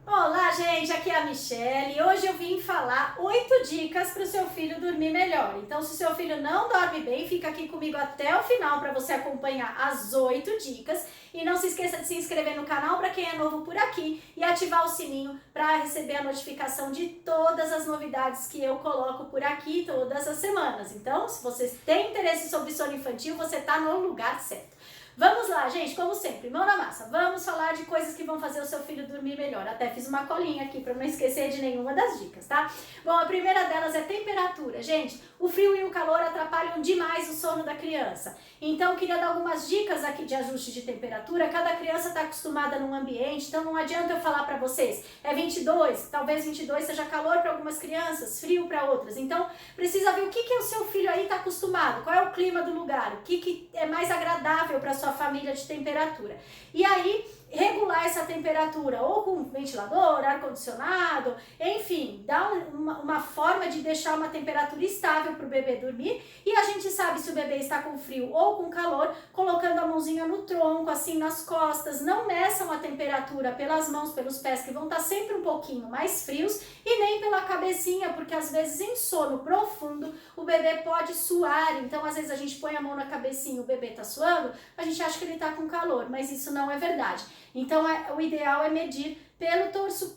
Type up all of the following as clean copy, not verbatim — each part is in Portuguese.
Olá, gente, aqui é a Michelle e hoje eu vim falar 8 dicas para o seu filho dormir melhor. Então, se o seu filho não dorme bem, fica aqui comigo até o final para você acompanhar as 8 dicas. E não se esqueça de se inscrever no canal para quem é novo por aqui e ativar o sininho para receber a notificação de todas as novidades que eu coloco por aqui todas as semanas. Então, se você tem interesse sobre sono infantil, você está no lugar certo. Vamos lá, gente, como sempre, mão na massa. Vamos falar de coisas que vão fazer o seu filho dormir melhor. Até fiz uma colinha aqui para não esquecer de nenhuma das dicas, tá? Bom, a primeira delas é temperatura. Gente, o frio e o calor atrapalham demais o sono da criança. Então, queria dar algumas dicas aqui de ajuste de temperatura. Cada criança está acostumada num ambiente, então não adianta eu falar para vocês, é 22, talvez 22 seja calor para algumas crianças, frio para outras. Então, precisa ver o que o seu filho aí está acostumado, qual é o clima do lugar, o que é mais agradável para sua família de temperatura. E aí, regular essa temperatura ou com ventilador, ar-condicionado, enfim, dá uma forma de deixar uma temperatura estável para o bebê dormir. E a gente sabe se o bebê está com frio ou com calor, colocando a mãozinha no tronco, assim nas costas. Não meçam a temperatura pelas mãos, pelos pés, que vão estar sempre um pouquinho mais frios, e nem pela cabecinha, porque às vezes em sono profundo o bebê pode suar. Então às vezes a gente põe a mão na cabecinha, o bebê está suando, a gente acha que ele está com calor, mas isso não é verdade. Então, o ideal é medir pelo torso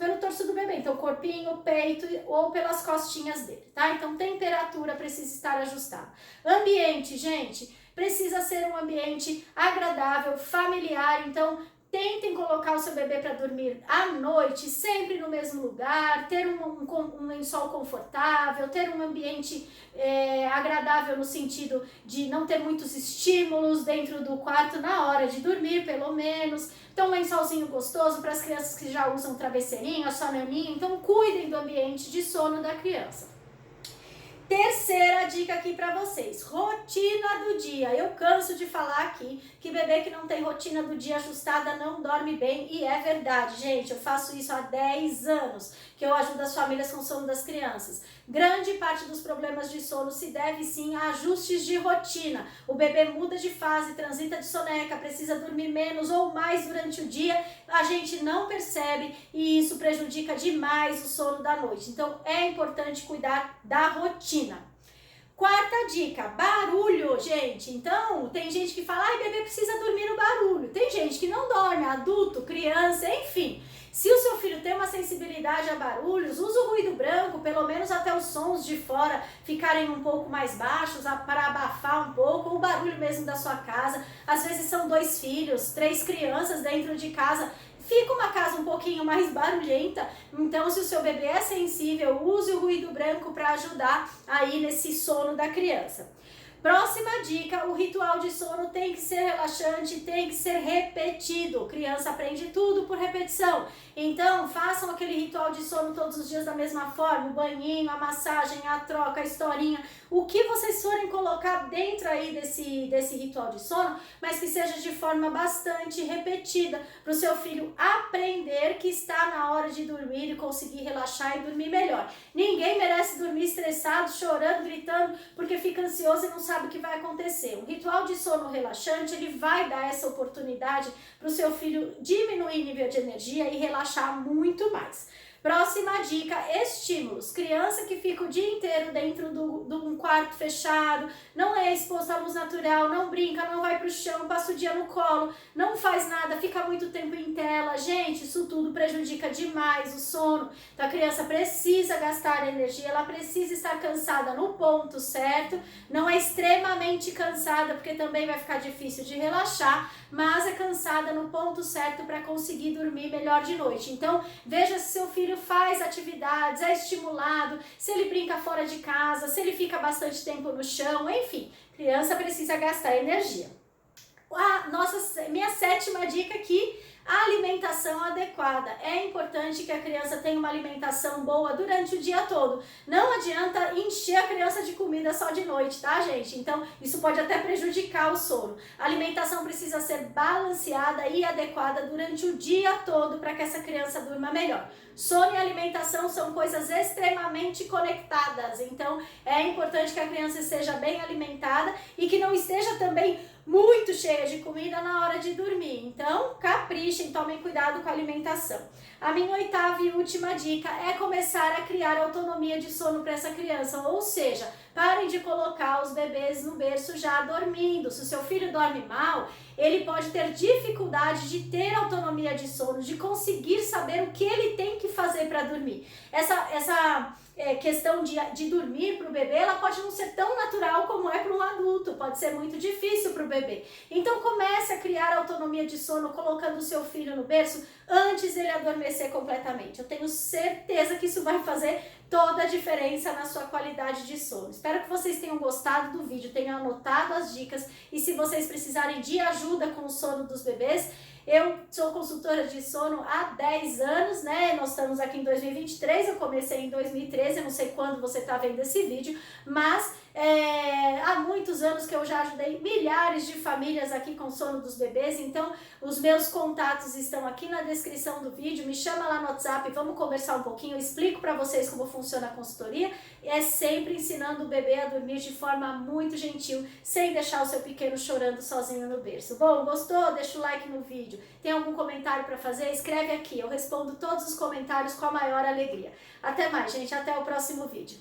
do bebê, então corpinho, peito ou pelas costinhas dele, tá? Então, temperatura precisa estar ajustada. Ambiente, gente, precisa ser um ambiente agradável, familiar, então tentem colocar o seu bebê para dormir à noite, sempre no mesmo lugar, ter um lençol confortável, ter um ambiente agradável no sentido de não ter muitos estímulos dentro do quarto na hora de dormir, pelo menos. Então, um lençolzinho gostoso para as crianças que já usam travesseirinho, a sua naninha. Então, cuidem do ambiente de sono da criança. Terceira dica aqui para vocês, rotina do dia. Eu canso de falar aqui que bebê que não tem rotina do dia ajustada não dorme bem, e é verdade, gente. Eu faço isso há 10 anos, que eu ajudo as famílias com o sono das crianças. Grande parte dos problemas de sono se deve sim a ajustes de rotina. O bebê muda de fase, transita de soneca, precisa dormir menos ou mais durante o dia, a gente não percebe e isso prejudica demais o sono da noite. Então é importante cuidar da rotina. Quarta dica, barulho, gente. Então, tem gente que fala, ai, bebê precisa dormir no barulho. Tem gente que não dorme, adulto, criança, enfim. Se o seu filho tem uma sensibilidade a barulhos, use o ruído branco, pelo menos até os sons de fora ficarem um pouco mais baixos, para abafar um pouco, ou o barulho mesmo da sua casa. Às vezes são 2 filhos, 3 crianças dentro de casa, fica uma casa um pouquinho mais barulhenta. Então, se o seu bebê é sensível, use o ruído branco para ajudar aí nesse sono da criança. Próxima dica, o ritual de sono tem que ser relaxante, tem que ser repetido. Criança aprende tudo por repetição. Então, façam aquele ritual de sono todos os dias da mesma forma, o banhinho, a massagem, a troca, a historinha, o que vocês forem colocar dentro aí desse ritual de sono, mas que seja de forma bastante repetida, para o seu filho aprender que está na hora de dormir e conseguir relaxar e dormir melhor. Ninguém merece dormir estressado, chorando, gritando, porque fica ansioso e não sabe o que vai acontecer. Um ritual de sono relaxante, ele vai dar essa oportunidade para o seu filho diminuir o nível de energia e relaxar muito mais. Próxima dica, estímulos. Criança que fica o dia inteiro dentro de um quarto fechado, não é exposta à luz natural, não brinca, não vai para o chão, passa o dia no colo, não faz nada, fica muito tempo em tela. Gente, isso tudo prejudica demais o sono. Então a criança precisa gastar energia, ela precisa estar cansada no ponto certo, não é extremamente cansada, porque também vai ficar difícil de relaxar, mas é cansada no ponto certo para conseguir dormir melhor de noite. Então, veja se seu filho faz atividades, é estimulado, se ele brinca fora de casa, se ele fica bastante tempo no chão, enfim, criança precisa gastar energia. Minha sétima dica aqui, a alimentação adequada. É importante que a criança tenha uma alimentação boa durante o dia todo. Não adianta encher a criança de comida só de noite, tá, gente? Então, isso pode até prejudicar o sono. A alimentação precisa ser balanceada e adequada durante o dia todo para que essa criança durma melhor. Sono e alimentação são coisas extremamente conectadas, então é importante que a criança esteja bem alimentada e que não esteja também muito cheia de comida na hora de dormir. Então, caprichem, tomem cuidado com a alimentação. A minha oitava e última dica é começar a criar autonomia de sono para essa criança, ou seja, parem de colocar os bebês no berço já dormindo. Se o seu filho dorme mal, ele pode ter dificuldade de ter autonomia de sono, de conseguir saber o que ele tem que fazer para dormir. Essa questão de dormir para o bebê, ela pode não ser tão natural como é para um adulto, pode ser muito difícil para o bebê. Então comece a criar autonomia de sono colocando o seu filho no berço antes dele adormecer completamente. Eu tenho certeza que isso vai fazer toda a diferença na sua qualidade de sono. Espero que vocês tenham gostado do vídeo, tenham anotado as dicas e se vocês precisarem de ajuda com o sono dos bebês, eu sou consultora de sono há 10 anos, né? Nós estamos aqui em 2023, eu comecei em 2013, eu não sei quando você está vendo esse vídeo, mas há muitos anos que eu já ajudei milhares de famílias aqui com o sono dos bebês, então os meus contatos estão aqui na descrição do vídeo, me chama lá no WhatsApp, vamos conversar um pouquinho, eu explico para vocês como funciona a consultoria, é sempre ensinando o bebê a dormir de forma muito gentil, sem deixar o seu pequeno chorando sozinho no berço. Bom, gostou? Deixa o like no vídeo. Tem algum comentário para fazer? Escreve aqui, eu respondo todos os comentários com a maior alegria. Até mais, gente, até o próximo vídeo.